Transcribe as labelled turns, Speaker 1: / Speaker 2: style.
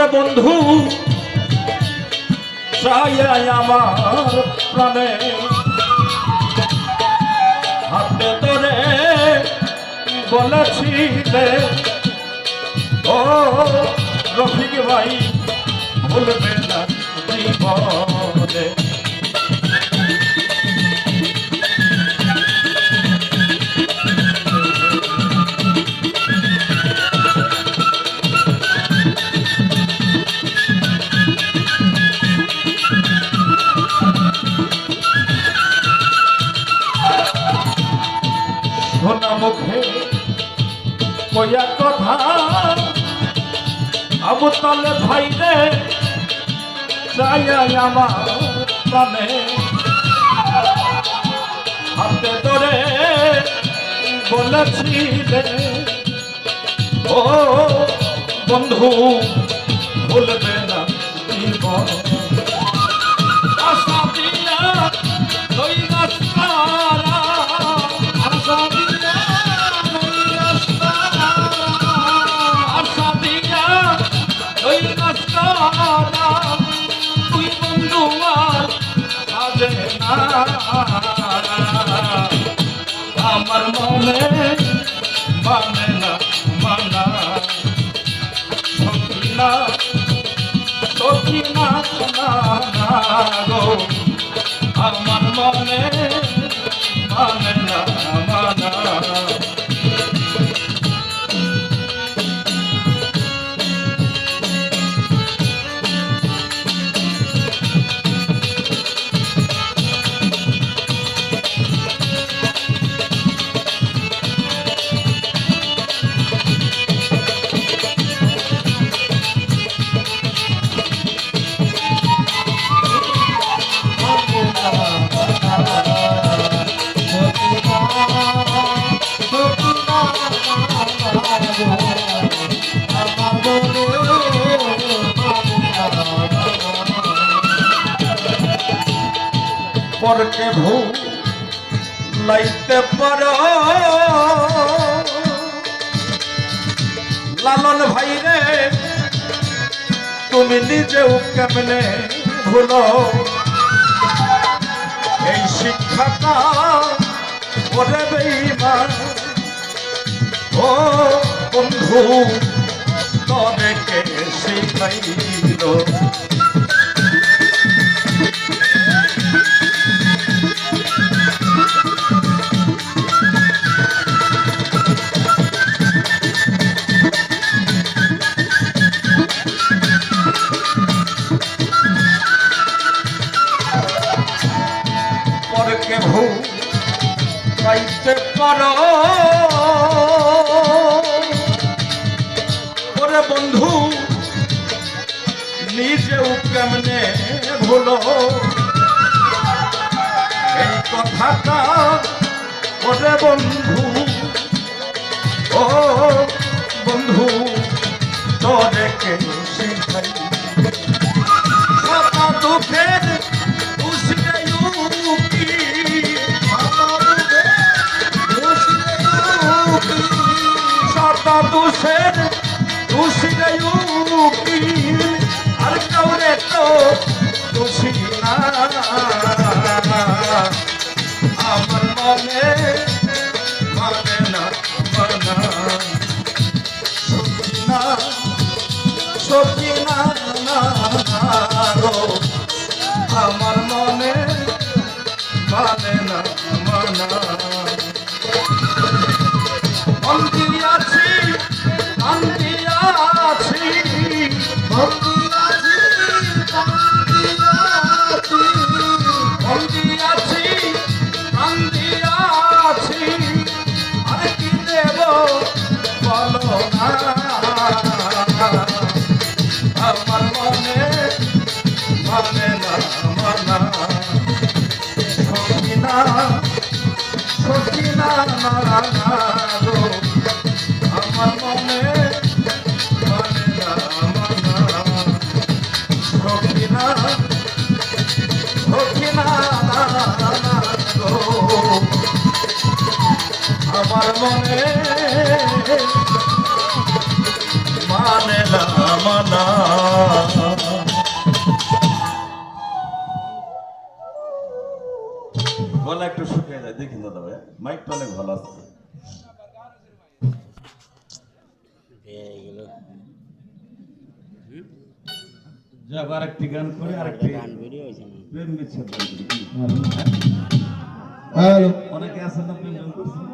Speaker 1: ওরে বন্ধু চাই আমার প্রাণে হাতে ধরে বলেছিলে ও রফিক ভাই ভুলবে না জীবনে শোনা মুখে কয়া কথা আবু তালে ভাই রে চাই আমার প্রাণে হাতে ধরে বলেছিলে ও বন্ধু ভুলবে না জীবন আশা দিয়া লইলা সারা আশা দিয়া লইলা সারা আশা দিয়া লইলা সারা তুই বন্ধু আর সাজে না আমার মনে মানে না মানা সখিনা সখিনা গো আমার মনে মানে না মানা পরকে ভুলাইতে পারো লালন ভাই রে তুমি নিজেও কেমনে ভুলো এই শিক্ষাটা ওরে বেঈমান ও বন্ধু তবে কে শিখাইল পরকে ভুলাইতে পারো ওরে বন্ধু নিজেও কেমনে ভুলো এই কথাটা ওরে বন্ধু ও বন্ধু তোরে কে শিখাই সাতা দুঃখের দুষের দুষিরে উকিল আর কাউরে তো দুষি না আমার মনে মানে না মানা সখিনা সখিনা আমার মনে মানে না মানা আমার মনে মানে না মানা সখিনা সখিনা গো আমার মনে মানে না মানা সখিনা সখিনা গো আমার মনে মানে না মানা গলা একটু শুকিয়ে যায় দেখি দাদা ভাই, মাইকটা অনেক ভালো আছে। যাক আরেকটি গান করে আরেকটি প্রেম বিচ্ছেদ।
Speaker 2: হ্যালো
Speaker 1: অনেকে আছেন না প্রেম করছেন।